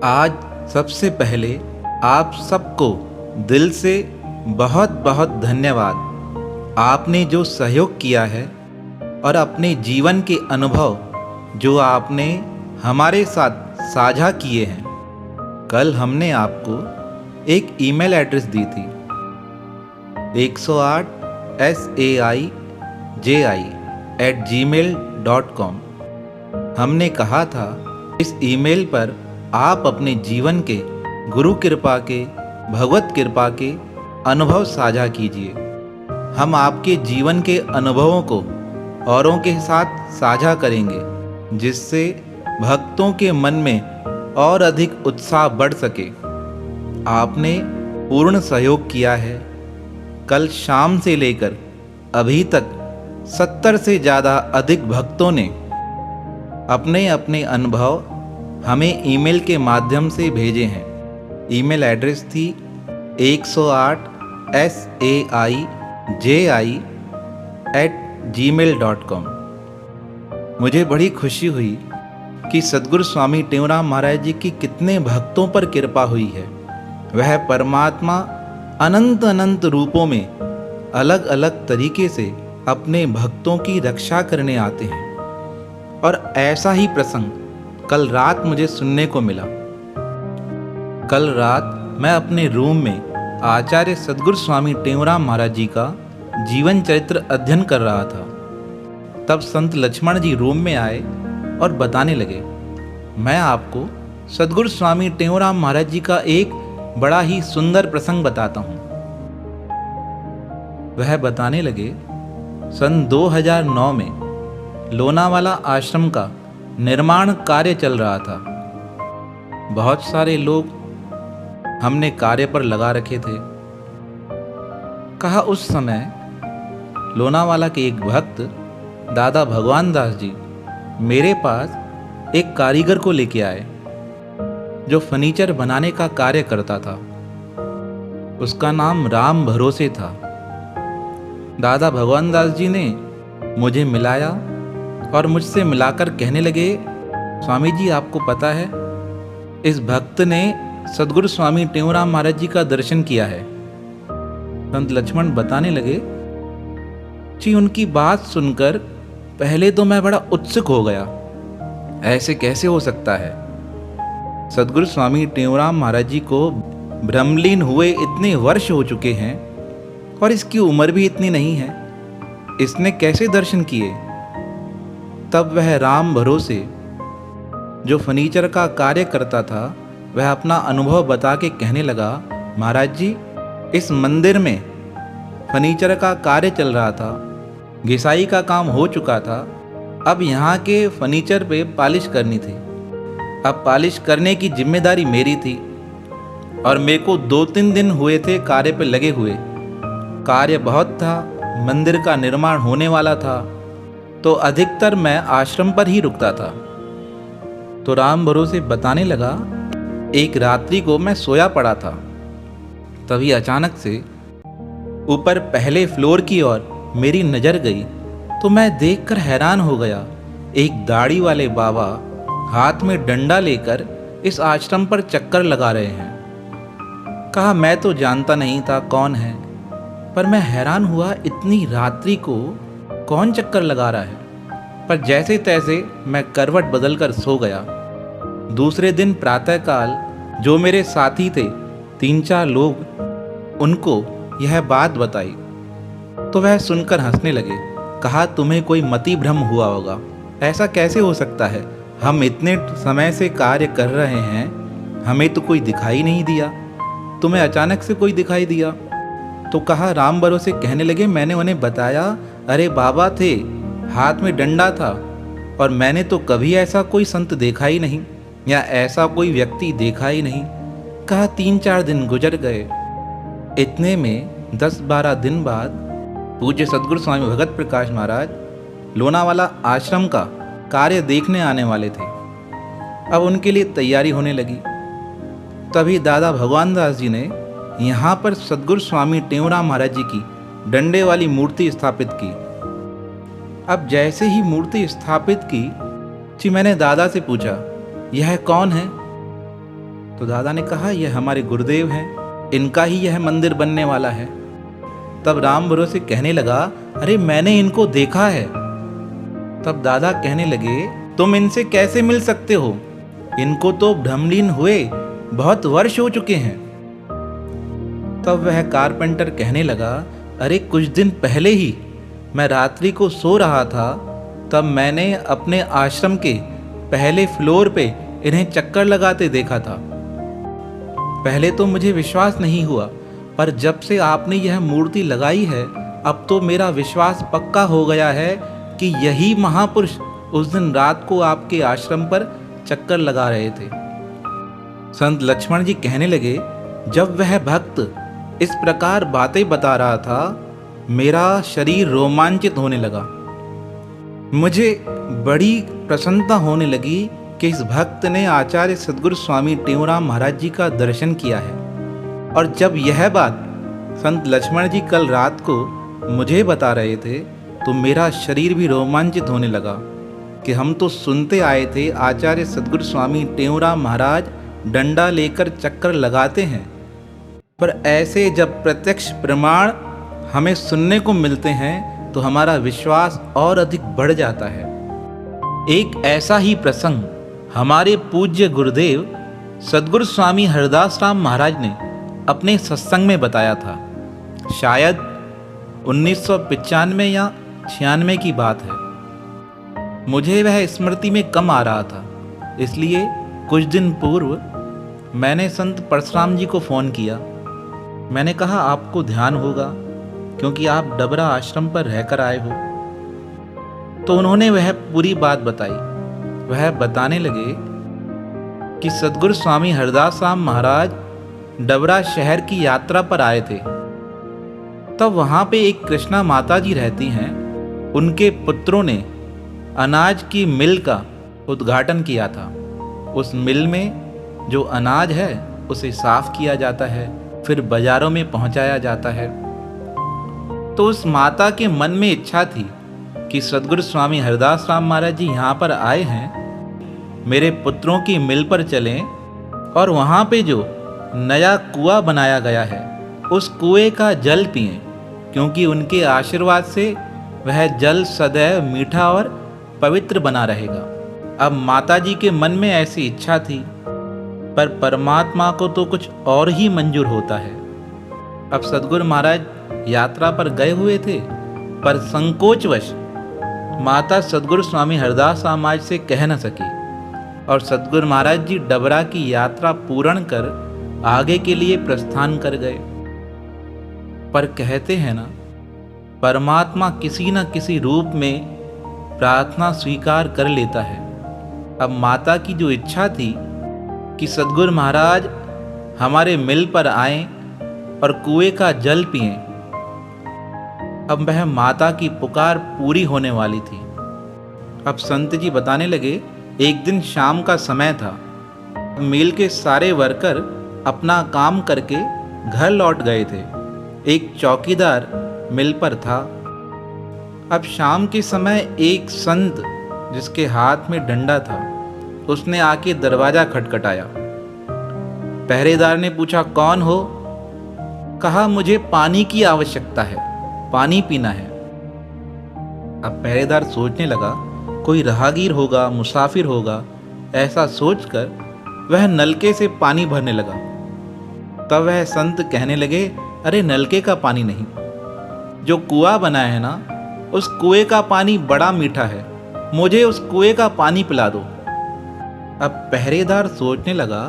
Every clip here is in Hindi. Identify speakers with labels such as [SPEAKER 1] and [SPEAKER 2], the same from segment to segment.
[SPEAKER 1] आज सबसे पहले आप सबको दिल से बहुत बहुत धन्यवाद। आपने जो सहयोग किया है और अपने जीवन के अनुभव जो आपने हमारे साथ साझा किए हैं। कल हमने आपको एक ईमेल एड्रेस दी थी 108saiji@gmail.com। हमने कहा था इस ईमेल पर आप अपने जीवन के गुरु कृपा के, भगवत कृपा के अनुभव साझा कीजिए। हम आपके जीवन के अनुभवों को औरों के साथ साझा करेंगे, जिससे भक्तों के मन में और अधिक उत्साह बढ़ सके। आपने पूर्ण सहयोग किया है। कल शाम से लेकर अभी तक 70 से ज़्यादा अधिक भक्तों ने अपने अपने अनुभव हमें ईमेल के माध्यम से भेजे हैं। ईमेल एड्रेस थी 108saiji@gmail.com। मुझे बड़ी खुशी हुई कि सद्गुरु स्वामी टेऊराम महाराज जी की कितने भक्तों पर कृपा हुई है। वह परमात्मा अनंत अनंत रूपों में अलग अलग तरीके से अपने भक्तों की रक्षा करने आते हैं। और ऐसा ही प्रसंग कल रात मुझे सुनने को मिला। कल रात मैं अपने रूम में आचार्य सद्गुरु स्वामी टेऊराम महाराज जी का जीवन चरित्र अध्ययन कर रहा था। तब संत लक्ष्मण जी रूम में आए और बताने लगे, मैं आपको सद्गुरु स्वामी टेऊराम महाराज जी का एक बड़ा ही सुंदर प्रसंग बताता हूँ। वह बताने लगे, सन 2009 में लोनावाला आश्रम का निर्माण कार्य चल रहा था। बहुत सारे लोग हमने कार्य पर लगा रखे थे। कहा उस समय लोनावाला के एक भक्त दादा भगवान दास जी मेरे पास एक कारीगर को लेके आए जो फर्नीचर बनाने का कार्य करता था। उसका नाम राम भरोसे था। दादा भगवान दास जी ने मुझे मिलाया और मुझसे मिलाकर कहने लगे, स्वामी जी आपको पता है इस भक्त ने सद्गुरु स्वामी टेऊराम महाराज जी का दर्शन किया है। संत लक्ष्मण बताने लगे, जी उनकी बात सुनकर पहले तो मैं बड़ा उत्सुक हो गया। ऐसे कैसे हो सकता है? सद्गुरु स्वामी टेऊराम महाराज जी को ब्रह्मलीन हुए इतने वर्ष हो चुके हैं और इसकी उम्र भी इतनी नहीं है। इसने कैसे दर्शन किए? तब वह राम भरोसे जो फर्नीचर का कार्य करता था, वह अपना अनुभव बता के कहने लगा, महाराज जी इस मंदिर में फर्नीचर का कार्य चल रहा था, घिसाई का काम हो चुका था। अब यहाँ के फर्नीचर पे पॉलिश करनी थी। अब पॉलिश करने की जिम्मेदारी मेरी थी और मेरे को 2-3 दिन हुए थे कार्य पे लगे हुए। कार्य बहुत था, मंदिर का निर्माण होने वाला था, तो अधिकतर मैं आश्रम पर ही रुकता था। तो राम भरोसे बताने लगा, एक रात्रि को मैं सोया पड़ा था। तभी अचानक से ऊपर पहले फ्लोर की ओर मेरी नज़र गई तो मैं देखकर हैरान हो गया। एक दाढ़ी वाले बाबा हाथ में डंडा लेकर इस आश्रम पर चक्कर लगा रहे हैं। कहा मैं तो जानता नहीं था कौन है, पर मैं हैरान हुआ इतनी रात्रि को कौन चक्कर लगा रहा है। पर जैसे तैसे मैं करवट बदलकर सो गया। दूसरे दिन प्रातःकाल जो मेरे साथी थे 3-4 लोग, उनको यह बात बताई तो वह सुनकर हंसने लगे। कहा तुम्हें कोई मति भ्रम हुआ होगा, ऐसा कैसे हो सकता है? हम इतने समय से कार्य कर रहे हैं, हमें तो कोई दिखाई नहीं दिया, तुम्हें अचानक से कोई दिखाई दिया। तो कहा राम भरोसे कहने लगे, मैंने उन्हें बताया, अरे बाबा थे, हाथ में डंडा था और मैंने तो कभी ऐसा कोई संत देखा ही नहीं या ऐसा कोई व्यक्ति देखा ही नहीं। कहा 3-4 दिन गुजर गए। इतने में 10-12 दिन बाद पूज्य सद्गुरु स्वामी भगत प्रकाश महाराज लोनावाला आश्रम का कार्य देखने आने वाले थे। अब उनके लिए तैयारी होने लगी। तभी दादा भगवान दास जी ने यहाँ पर सद्गुरु स्वामी टेऊराम महाराज जी की डंडे वाली मूर्ति स्थापित की। अब जैसे ही मूर्ति स्थापित की, मैंने दादा से पूछा, यह कौन है? तो दादा ने कहा, यह हमारे गुरुदेव हैं, इनका ही यह मंदिर बनने वाला है। तब राम भरोसे कहने लगा, अरे मैंने इनको देखा है। तब दादा कहने लगे, तुम इनसे कैसे मिल सकते हो, इनको तो भ्रमलीन हुए बहुत वर्ष हो चुके हैं। तब वह कारपेंटर कहने लगा, अरे कुछ दिन पहले ही मैं रात्रि को सो रहा था, तब मैंने अपने आश्रम के पहले फ्लोर पे इन्हें चक्कर लगाते देखा था। पहले तो मुझे विश्वास नहीं हुआ, पर जब से आपने यह मूर्ति लगाई है, अब तो मेरा विश्वास पक्का हो गया है कि यही महापुरुष उस दिन रात को आपके आश्रम पर चक्कर लगा रहे थे। संत लक्ष्मण जी कहने लगे, जब वह भक्त इस प्रकार बातें बता रहा था, मेरा शरीर रोमांचित होने लगा। मुझे बड़ी प्रसन्नता होने लगी कि इस भक्त ने आचार्य सद्गुरु स्वामी टेऊराम महाराज जी का दर्शन किया है। और जब यह बात संत लक्ष्मण जी कल रात को मुझे बता रहे थे, तो मेरा शरीर भी रोमांचित होने लगा कि हम तो सुनते आए थे आचार्य सद्गुरु स्वामी टेऊराम महाराज डंडा लेकर चक्कर लगाते हैं, पर ऐसे जब प्रत्यक्ष प्रमाण हमें सुनने को मिलते हैं तो हमारा विश्वास और अधिक बढ़ जाता है। एक ऐसा ही प्रसंग हमारे पूज्य गुरुदेव सद्गुरु स्वामी हरदास राम महाराज ने अपने सत्संग में बताया था। शायद 1995 या 96 की बात है। मुझे वह स्मृति में कम आ रहा था, इसलिए कुछ दिन पूर्व मैंने संत परशुराम जी को फ़ोन किया। मैंने कहा, आपको ध्यान होगा क्योंकि आप डबरा आश्रम पर रहकर आए हो। तो उन्होंने वह पूरी बात बताई। वह बताने लगे कि सद्गुरु स्वामी हरदास राम महाराज डबरा शहर की यात्रा पर आए थे। तब वहाँ पे एक कृष्णा माता जी रहती हैं, उनके पुत्रों ने अनाज की मिल का उद्घाटन किया था। उस मिल में जो अनाज है उसे साफ किया जाता है, फिर बाजारों में पहुंचाया जाता है। तो उस माता के मन में इच्छा थी कि सद्गुरु स्वामी हरदास राम महाराज जी यहाँ पर आए हैं, मेरे पुत्रों की मिल पर चलें और वहाँ पे जो नया कुआं बनाया गया है उस कुएं का जल पिएं, क्योंकि उनके आशीर्वाद से वह जल सदैव मीठा और पवित्र बना रहेगा। अब माता जी के मन में ऐसी इच्छा थी, पर परमात्मा को तो कुछ और ही मंजूर होता है। अब सद्गुरु महाराज यात्रा पर गए हुए थे, पर संकोचवश माता सद्गुरु स्वामी हरदास राम महाराज से कह न सकी और सद्गुरु महाराज जी डबरा की यात्रा पूर्ण कर आगे के लिए प्रस्थान कर गए। पर कहते हैं ना, परमात्मा किसी न किसी रूप में प्रार्थना स्वीकार कर लेता है। अब माता की जो इच्छा थी कि सद्गुरु महाराज हमारे मिल पर आएं और कुएं का जल पिएं, अब वह माता की पुकार पूरी होने वाली थी। अब संत जी बताने लगे, एक दिन शाम का समय था। मिल के सारे वर्कर अपना काम करके घर लौट गए थे। एक चौकीदार मिल पर था। अब शाम के समय एक संत जिसके हाथ में डंडा था, उसने आके दरवाजा खटखटाया। पहरेदार ने पूछा, कौन हो? कहा, मुझे पानी की आवश्यकता है, पानी पीना है। अब पहरेदार सोचने लगा, कोई राहगीर होगा, मुसाफिर होगा, ऐसा सोचकर वह नलके से पानी भरने लगा। तब वह संत कहने लगे, अरे नलके का पानी नहीं, जो कुआं बना है ना, उस कुएं का पानी बड़ा मीठा है, मुझे उस कुएं का पानी पिला दो। अब पहरेदार सोचने लगा,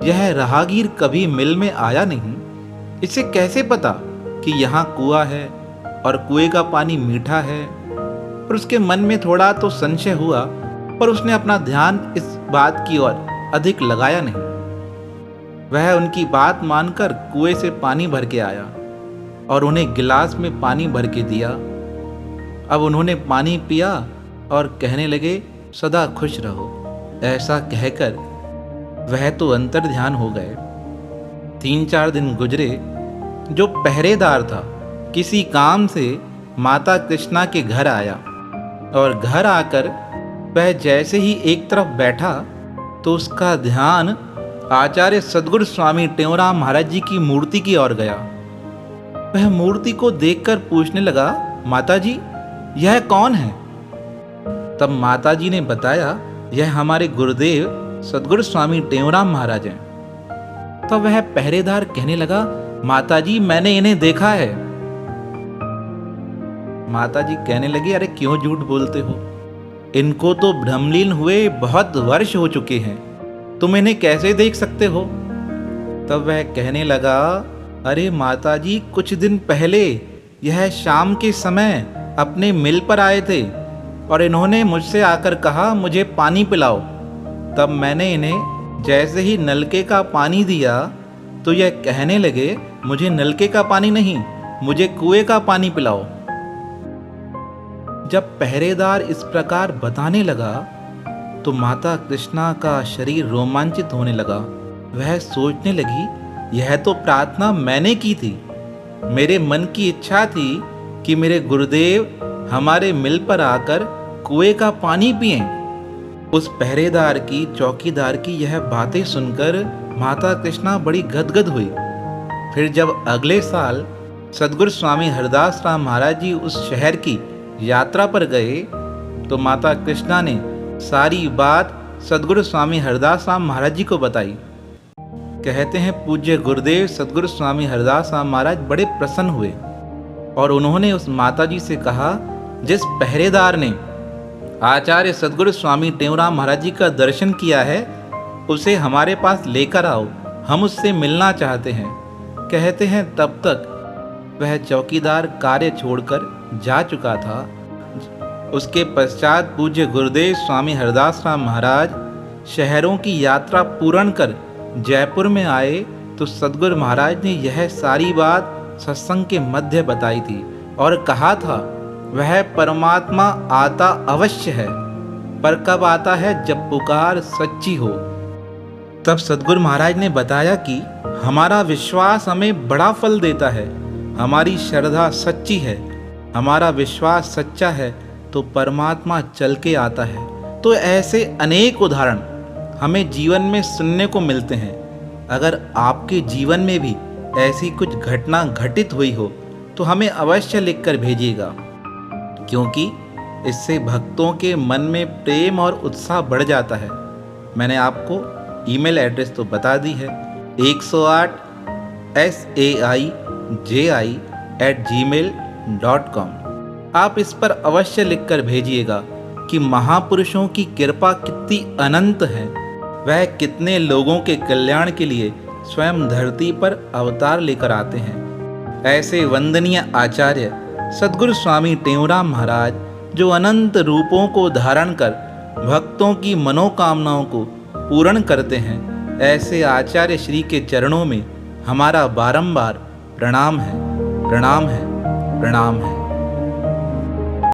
[SPEAKER 1] यह राहगीर कभी मिल में आया नहीं, इसे कैसे पता कि यहाँ कुआं है और कुएं का पानी मीठा है। पर उसके मन में थोड़ा तो संशय हुआ, पर उसने अपना ध्यान इस बात की ओर अधिक लगाया नहीं। वह उनकी बात मानकर कुएं से पानी भर के आया और उन्हें गिलास में पानी भर के दिया। अब उन्होंने पानी पिया और कहने लगे, सदा खुश रहो। ऐसा कहकर वह तो अंतर ध्यान हो गए। 3-4 दिन गुजरे। जो पहरेदार था किसी काम से माता कृष्णा के घर आया और घर आकर वह जैसे ही एक तरफ बैठा तो उसका ध्यान आचार्य सद्गुरु स्वामी टेऊराम महाराज जी की मूर्ति की ओर गया। वह मूर्ति को देखकर पूछने लगा, माताजी यह कौन है? तब माताजी ने बताया, यह हमारे गुरुदेव सद्गुरु स्वामी टेऊराम महाराज हैं। तब वह पहरेदार कहने लगा, माताजी मैंने इन्हें देखा है। माताजी कहने लगी, अरे क्यों झूठ बोलते हो? इनको तो ब्रह्मलीन हुए बहुत वर्ष हो चुके हैं, तुम इन्हें कैसे देख सकते हो? तब वह कहने लगा, अरे माताजी कुछ दिन पहले यह शाम के समय अपने मिल पर आए थे और इन्होंने मुझसे आकर कहा मुझे पानी पिलाओ। तब मैंने इन्हें जैसे ही नलके का पानी दिया तो यह कहने लगे, मुझे नलके का पानी नहीं, मुझे कुएं का पानी पिलाओ। जब पहरेदार इस प्रकार बताने लगा तो माता कृष्णा का शरीर रोमांचित होने लगा। वह सोचने लगी, यह तो प्रार्थना मैंने की थी। मेरे मन की इच्छा थी कि मेरे गुरुदेव हमारे मिल पर आकर कुएं का पानी पिएं। उस पहरेदार की, चौकीदार की यह बातें सुनकर माता कृष्णा बड़ी गदगद हुई। फिर जब अगले साल सद्गुरु स्वामी हरदास राम महाराज जी उस शहर की यात्रा पर गए तो माता कृष्णा ने सारी बात सद्गुरु स्वामी हरदास राम महाराज जी को बताई। कहते हैं पूज्य गुरुदेव सद्गुरु स्वामी हरदास राम महाराज बड़े प्रसन्न हुए और उन्होंने उस माता जी से कहा, जिस पहरेदार ने आचार्य सद्गुरु स्वामी टेऊराम महाराज जी का दर्शन किया है उसे हमारे पास लेकर आओ, हम उससे मिलना चाहते हैं। कहते हैं तब तक वह चौकीदार कार्य छोड़कर जा चुका था। उसके पश्चात पूज्य गुरुदेव स्वामी हरदास राम महाराज शहरों की यात्रा पूर्ण कर जयपुर में आए तो सद्गुरु महाराज ने यह सारी बात सत्संग के मध्य बताई थी और कहा था, वह परमात्मा आता अवश्य है, पर कब आता है? जब पुकार सच्ची हो। तब सद्गुरु महाराज ने बताया कि हमारा विश्वास हमें बड़ा फल देता है, हमारी श्रद्धा सच्ची है, हमारा विश्वास सच्चा है तो परमात्मा चल के आता है। तो ऐसे अनेक उदाहरण हमें जीवन में सुनने को मिलते हैं। अगर आपके जीवन में भी ऐसी कुछ घटना घटित हुई हो तो हमें अवश्य लिखकर भेजिएगा, क्योंकि इससे भक्तों के मन में प्रेम और उत्साह बढ़ जाता है। मैंने आपको ईमेल एड्रेस तो बता दी है, 108 saiji@gmail.com। आप इस पर अवश्य लिखकर भेजिएगा कि महापुरुषों की कृपा कितनी अनंत है, वह कितने लोगों के कल्याण के लिए स्वयं धरती पर अवतार लेकर आते हैं। ऐसे वंदनीय आचार्य सद्गुरु स्वामी टेऊराम महाराज जो अनंत रूपों को धारण कर भक्तों की मनोकामनाओं को पूर्ण करते हैं, ऐसे आचार्य श्री के चरणों में हमारा बारंबार प्रणाम है, प्रणाम है, प्रणाम है।